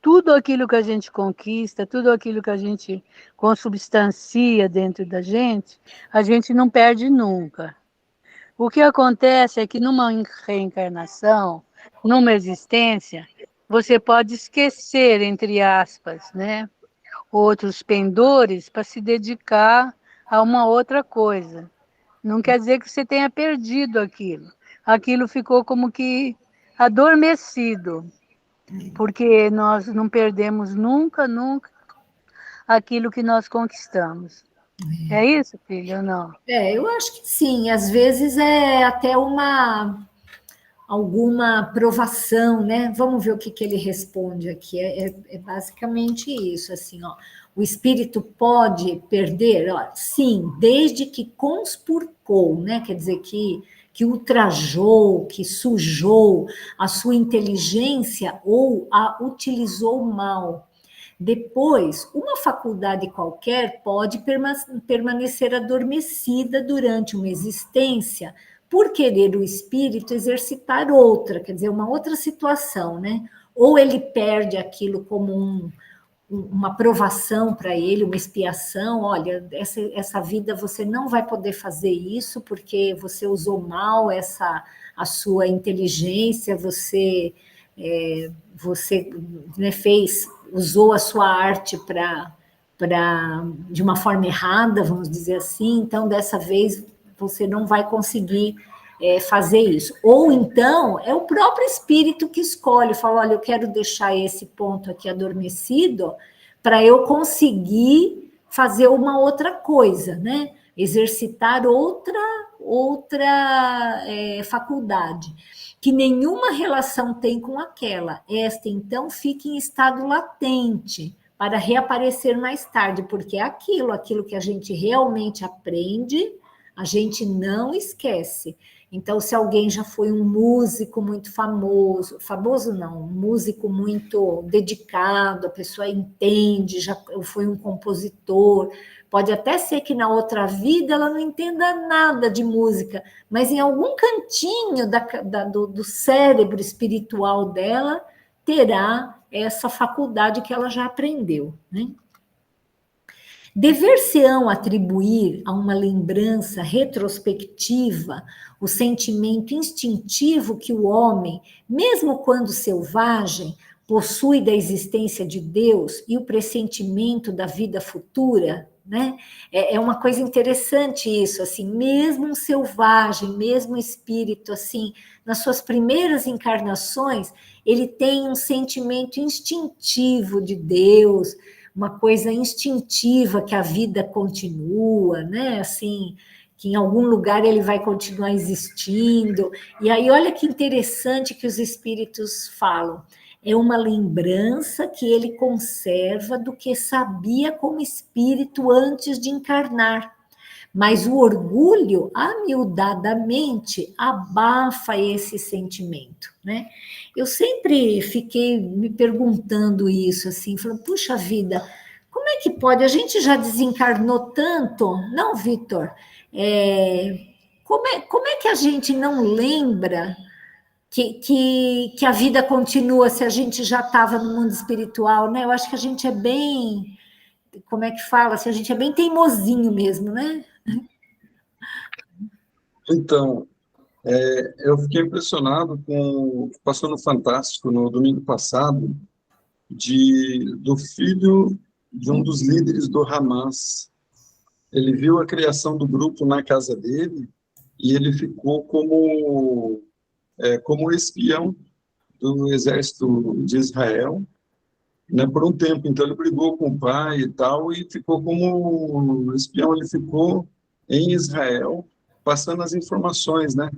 tudo aquilo que a gente conquista, tudo aquilo que a gente consubstancia dentro da gente, a gente não perde nunca. O que acontece é que numa reencarnação, numa existência, você pode esquecer, entre aspas, né, outros pendores para se dedicar a uma outra coisa. Não quer dizer que você tenha perdido aquilo. aquilo ficou como que adormecido, porque nós não perdemos nunca, nunca aquilo que nós conquistamos. É isso, filho, ou não? Eu acho que sim, às vezes é até alguma provação, né? Vamos ver o que ele responde aqui. É basicamente isso, assim, ó. O espírito pode perder? Ó, sim, desde que conspurcou, né? Quer dizer, que ultrajou, que sujou a sua inteligência ou a utilizou mal. Depois, uma faculdade qualquer pode permanecer adormecida durante uma existência por querer o espírito exercitar outra, quer dizer, uma outra situação, né? Ou ele perde aquilo como uma provação para ele, uma expiação, olha, essa vida você não vai poder fazer isso porque você usou mal a sua inteligência, você né, usou a sua arte de uma forma errada, vamos dizer assim, então dessa vez você não vai conseguir fazer isso. Ou então é o próprio espírito que escolhe, fala, olha, eu quero deixar esse ponto aqui adormecido para eu conseguir fazer uma outra coisa, né? Exercitar outra faculdade, que nenhuma relação tem com aquela. Esta, então, fica em estado latente para reaparecer mais tarde, porque é aquilo que a gente realmente aprende, a gente não esquece. Então, se alguém já foi um músico muito famoso não, um músico muito dedicado, a pessoa entende, já foi um compositor, pode até ser que na outra vida ela não entenda nada de música, mas em algum cantinho do cérebro espiritual dela terá essa faculdade que ela já aprendeu, né? Dever-se-ão atribuir a uma lembrança retrospectiva o sentimento instintivo que o homem, mesmo quando selvagem, possui da existência de Deus e o pressentimento da vida futura, né? É uma coisa interessante isso, assim, mesmo um selvagem, mesmo um espírito, assim, nas suas primeiras encarnações, ele tem um sentimento instintivo de Deus, uma coisa instintiva que a vida continua, né? Assim, que em algum lugar ele vai continuar existindo. E aí, olha que interessante que os espíritos falam. É uma lembrança que ele conserva do que sabia como espírito antes de encarnar. Mas o orgulho, amiudadamente, abafa esse sentimento, né? Eu sempre fiquei me perguntando isso, assim, falando, puxa vida, como é que pode? A gente já desencarnou tanto, não, Vitor? Como é que a gente não lembra que a vida continua se a gente já estava no mundo espiritual, né? Eu acho que a gente é bem, como é que fala? Assim, a gente é bem teimosinho mesmo, né? Então, eu fiquei impressionado com o que passou no Fantástico no domingo passado, do filho de um dos líderes do Hamas. Ele viu a criação do grupo na casa dele e ele ficou como espião do exército de Israel, né, por um tempo. Então ele brigou com o pai e tal e ficou como espião. Ele ficou em Israel passando as informações, né?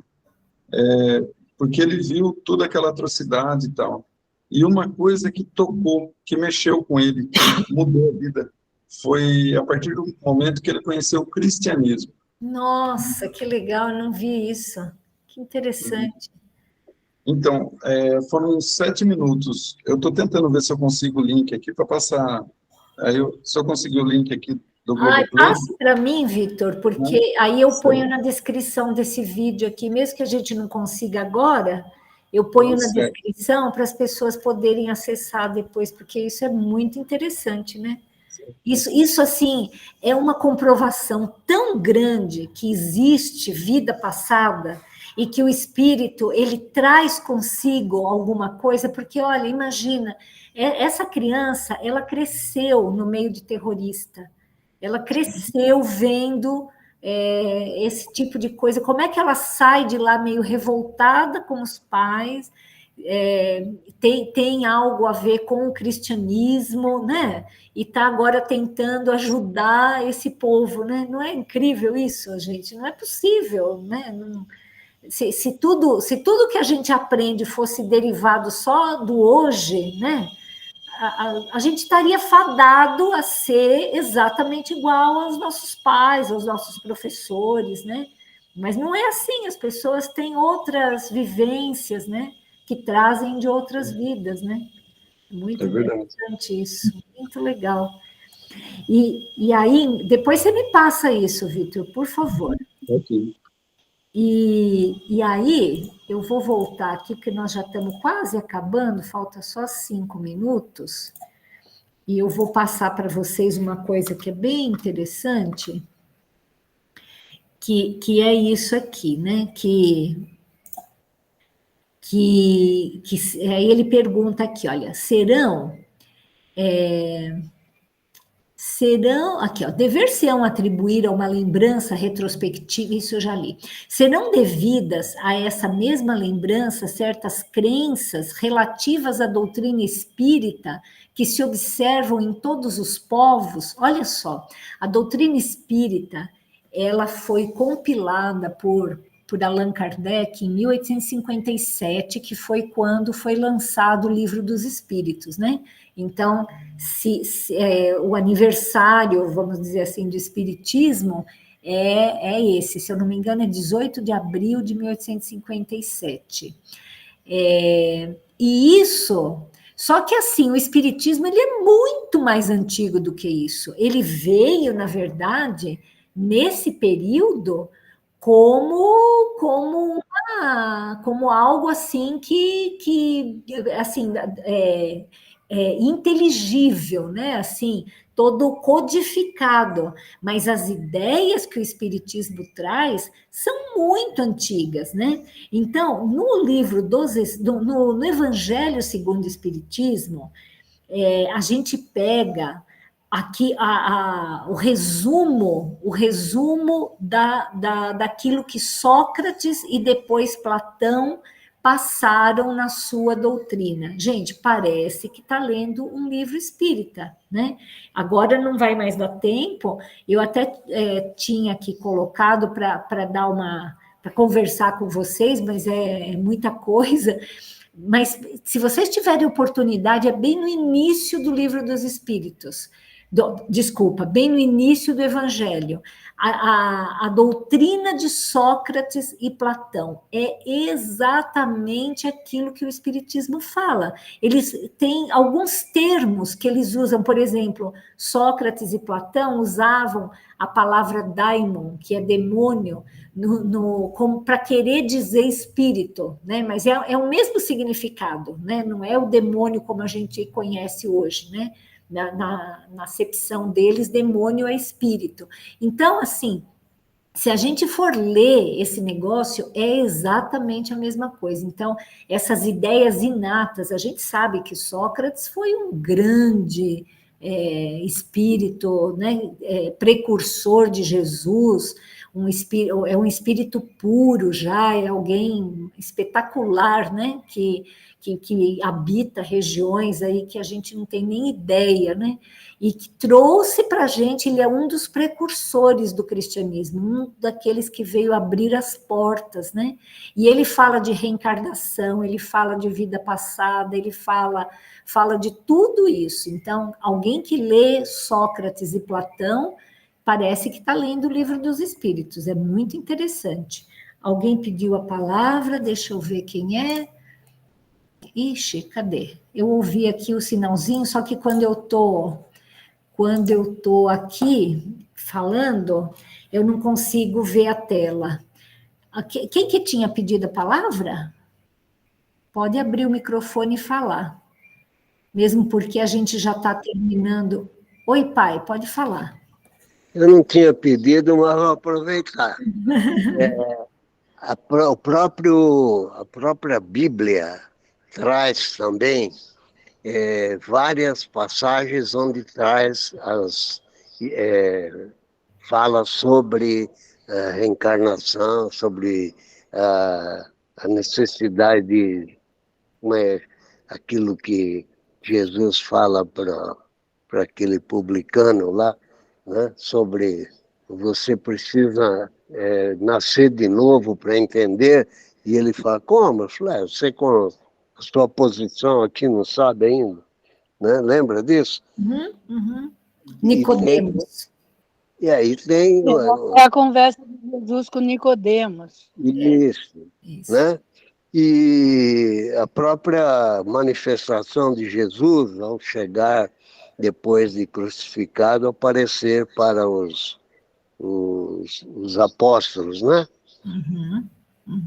Porque ele viu toda aquela atrocidade e tal. E uma coisa que tocou, que mexeu com ele, que mudou a vida, foi a partir do momento que ele conheceu o cristianismo. Nossa, que legal, eu não vi isso. Que interessante. Então, foram 7 minutos. Eu estou tentando ver se eu consigo o link aqui para passar. Se eu conseguir o link aqui do Globoplay. Passe para mim, Vitor, porque aí eu ponho na descrição desse vídeo aqui, mesmo que a gente não consiga agora, eu ponho na descrição para as pessoas poderem acessar depois, porque isso é muito interessante, né? Isso, assim, é uma comprovação tão grande que existe vida passada e que o espírito, ele traz consigo alguma coisa, porque, olha, imagina, essa criança, ela cresceu no meio de terrorista, ela cresceu vendo esse tipo de coisa, como é que ela sai de lá meio revoltada com os pais, tem algo a ver com o cristianismo, né? E está agora tentando ajudar esse povo, né? Não é incrível isso, gente? Não é possível, né? Se tudo que a gente aprende fosse derivado só do hoje, né? A gente estaria fadado a ser exatamente igual aos nossos pais, aos nossos professores, né? Mas não é assim, as pessoas têm outras vivências, né? Que trazem de outras vidas, né? Muito interessante isso, muito legal. E aí, depois você me passa isso, Vitor, por favor. Ok. E aí, eu vou voltar aqui, porque nós já estamos quase acabando, falta só 5 minutos, e eu vou passar para vocês uma coisa que é bem interessante, que é isso aqui, né? Aí ele pergunta aqui, olha, serão, aqui, ó, dever-se-ão atribuir a uma lembrança retrospectiva, isso eu já li, serão devidas a essa mesma lembrança certas crenças relativas à doutrina espírita que se observam em todos os povos? Olha só, a doutrina espírita, ela foi compilada por Allan Kardec em 1857, que foi quando foi lançado o Livro dos Espíritos, né? Então, o aniversário, vamos dizer assim, do Espiritismo é esse, se eu não me engano, é 18 de abril de 1857. E isso, só que assim, o Espiritismo ele é muito mais antigo do que isso. Ele veio, na verdade, nesse período, como algo assim que assim, inteligível, né? Assim, todo codificado, mas as ideias que o Espiritismo traz são muito antigas, né? Então, no livro no Evangelho segundo o Espiritismo, a gente pega aqui o resumo daquilo que Sócrates e depois Platão passaram na sua doutrina. Gente, parece que está lendo um livro espírita, né? Agora não vai mais dar tempo, eu até tinha aqui colocado para dar para conversar com vocês, mas é muita coisa. Mas se vocês tiverem oportunidade, é bem no início do Livro dos Espíritos. Desculpa, bem no início do Evangelho. A doutrina de Sócrates e Platão é exatamente aquilo que o Espiritismo fala. Eles têm alguns termos que eles usam, por exemplo, Sócrates e Platão usavam a palavra daimon, que é demônio, para querer dizer espírito, né? Mas é o mesmo significado, né? Não é o demônio como a gente conhece hoje, né? Na acepção deles, demônio é espírito. Então, assim, se a gente for ler esse negócio, é exatamente a mesma coisa. Então, essas ideias inatas, a gente sabe que Sócrates foi um grande espírito, né, precursor de Jesus, é um espírito puro já, é alguém espetacular, né, que habita regiões aí que a gente não tem nem ideia, né? E que trouxe para a gente, ele é um dos precursores do cristianismo, um daqueles que veio abrir as portas, né? E ele fala de reencarnação, ele fala de vida passada, ele fala de tudo isso. Então, alguém que lê Sócrates e Platão, parece que está lendo o Livro dos Espíritos, é muito interessante. Alguém pediu a palavra, deixa eu ver quem é. Ixi, cadê? Eu ouvi aqui o sinalzinho, só que quando eu tô aqui falando, eu não consigo ver a tela. Quem que tinha pedido a palavra? Pode abrir o microfone e falar. Mesmo porque a gente já está terminando. Oi, pai, pode falar. Eu não tinha pedido, mas vou aproveitar. A própria Bíblia traz também várias passagens onde fala sobre a reencarnação, sobre a necessidade de como é aquilo que Jesus fala para aquele publicano lá, né, sobre você precisa nascer de novo para entender, e ele fala, como? Eu falei, você com a sua posição aqui não sabe ainda, né? Lembra disso? Nicodemos. E aí tem... É a conversa de Jesus com Nicodemos. Isso, né? E a própria manifestação de Jesus, ao chegar depois de crucificado, aparecer para os apóstolos, né?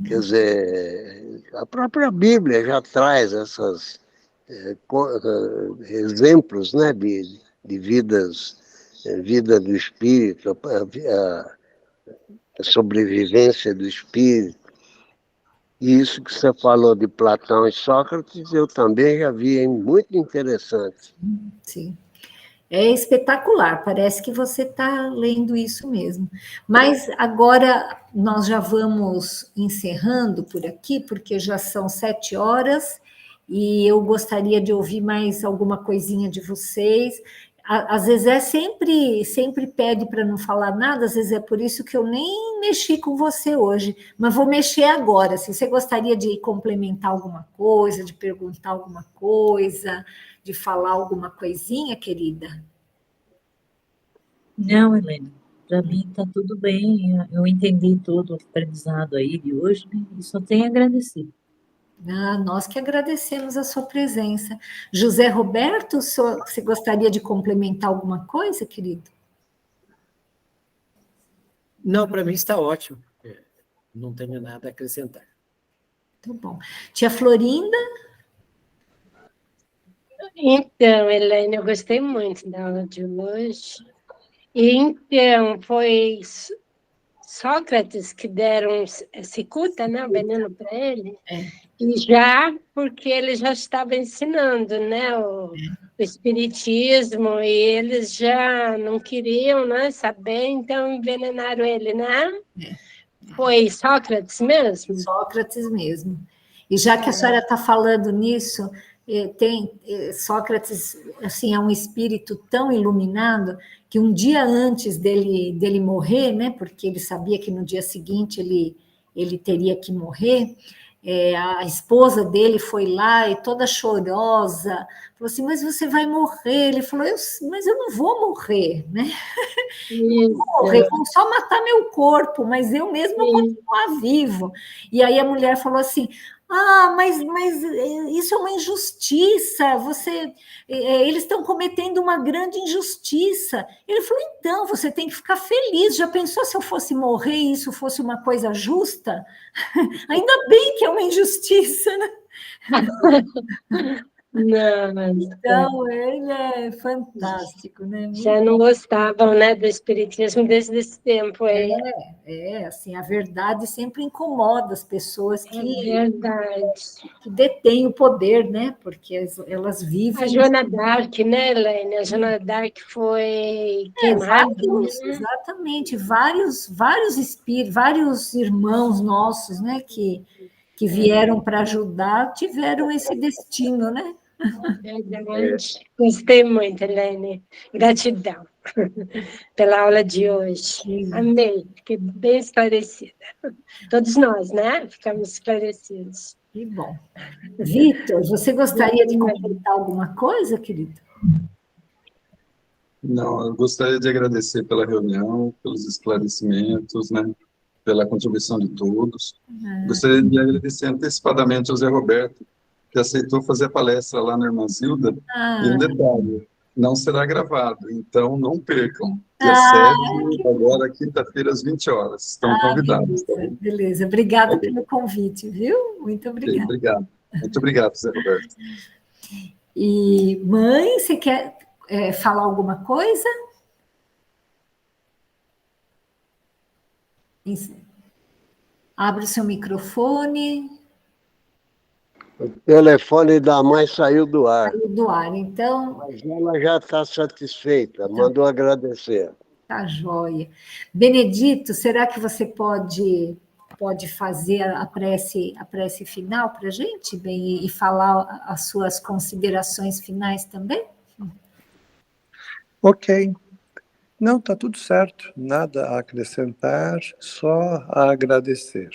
Quer dizer, a própria Bíblia já traz esses exemplos, né, de vida do espírito, a sobrevivência do espírito. E isso que você falou de Platão e Sócrates, eu também já vi, muito interessante. Sim. É espetacular, parece que você está lendo isso mesmo. Mas agora nós já vamos encerrando por aqui, porque já são 7 horas, e eu gostaria de ouvir mais alguma coisinha de vocês. Às vezes sempre pede para não falar nada, às vezes é por isso que eu nem mexi com você hoje, mas vou mexer agora. Se você gostaria de complementar alguma coisa, de perguntar alguma coisa, de falar alguma coisinha, querida? Não, Helena, para mim está tudo bem, eu entendi todo o aprendizado aí de hoje, né? E só tenho a agradecer. Nós que agradecemos a sua presença. José Roberto, você gostaria de complementar alguma coisa, querido? Não, para mim está ótimo. Não tenho nada a acrescentar. Muito bom. Tia Florinda? Então, Helena, eu gostei muito da aula de hoje. Então, foi Sócrates que deram cicuta, né, o veneno para ele, e já, porque ele já estava ensinando, né, o espiritismo, e eles já não queriam, né, saber, então envenenaram ele, né? Foi Sócrates mesmo? Sócrates mesmo. E já que a senhora está falando nisso, Sócrates, assim, é um espírito tão iluminado que um dia antes dele morrer, né, porque ele sabia que no dia seguinte ele teria que morrer, a esposa dele foi lá e toda chorosa, falou assim, mas você vai morrer. Ele falou, mas eu não vou morrer, né? Eu não vou morrer, vão só matar meu corpo, mas eu mesmo vou continuar vivo. E aí a mulher falou assim, mas isso é uma injustiça, eles estão cometendo uma grande injustiça. Ele falou, então, você tem que ficar feliz, já pensou se eu fosse morrer e isso fosse uma coisa justa? Ainda bem que é uma injustiça, né? Não, então, ele é fantástico, né? Já não gostavam, né, do espiritismo desde esse tempo. Assim, a verdade sempre incomoda as pessoas que detêm o poder, né? Porque elas vivem... A Joana d'Arc, né, Helena? A Joana d'Arc foi queimada. Exatamente, vários espíritos, vários irmãos nossos, né, que vieram para ajudar, tiveram esse destino, né? Verdade. Gostei muito, Helene. Gratidão pela aula de hoje. Amei, fiquei bem esclarecida. Todos nós, né? Ficamos esclarecidos. Que bom. Vitor, você gostaria de completar alguma coisa, querido? Não, eu gostaria de agradecer pela reunião, pelos esclarecimentos, né? Pela contribuição de todos. Gostaria de agradecer antecipadamente ao Zé Roberto, que aceitou fazer a palestra lá na Irmãzilda. E um detalhe, não será gravado, então não percam. Dia 7, agora, quinta-feira, às 20 horas. Estão convidados. Beleza, obrigada pelo convite, viu? Muito obrigada. Obrigado. Muito obrigado, Zé Roberto. E, mãe, você quer falar alguma coisa? Abre o seu microfone. O telefone da mãe saiu do ar. Saiu do ar, então... Mas ela já está satisfeita, mandou agradecer. Tá joia. Benedito, será que você pode fazer a prece final para a gente, bem, e falar as suas considerações finais também? Ok. Não, está tudo certo. Nada a acrescentar, só a agradecer.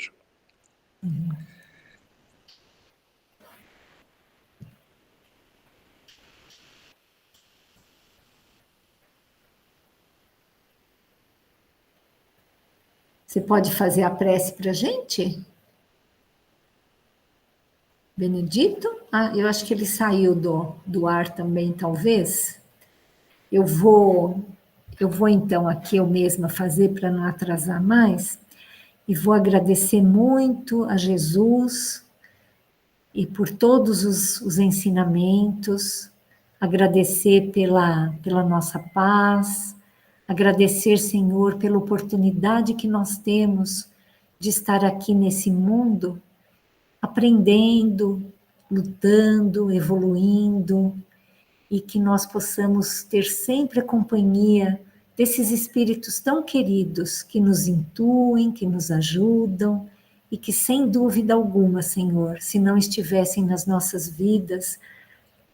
Você pode fazer a prece para a gente? Benedito? Ah, eu acho que ele saiu do ar também, talvez. Eu vou então aqui eu mesma fazer para não atrasar mais, e vou agradecer muito a Jesus e por todos os ensinamentos, agradecer pela nossa paz, agradecer, Senhor, pela oportunidade que nós temos de estar aqui nesse mundo, aprendendo, lutando, evoluindo, e que nós possamos ter sempre a companhia desses espíritos tão queridos que nos intuem, que nos ajudam, e que, sem dúvida alguma, Senhor, se não estivessem nas nossas vidas,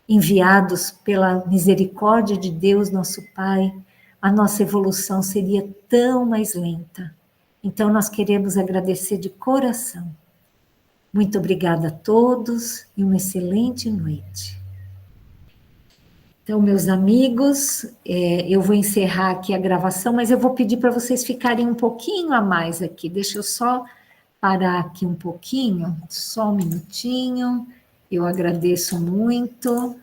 enviados pela misericórdia de Deus, nosso Pai, a nossa evolução seria tão mais lenta. Então, nós queremos agradecer de coração. Muito obrigada a todos e uma excelente noite. Então, meus amigos, eu vou encerrar aqui a gravação, mas eu vou pedir para vocês ficarem um pouquinho a mais aqui. Deixa eu só parar aqui um pouquinho, só um minutinho. Eu agradeço muito.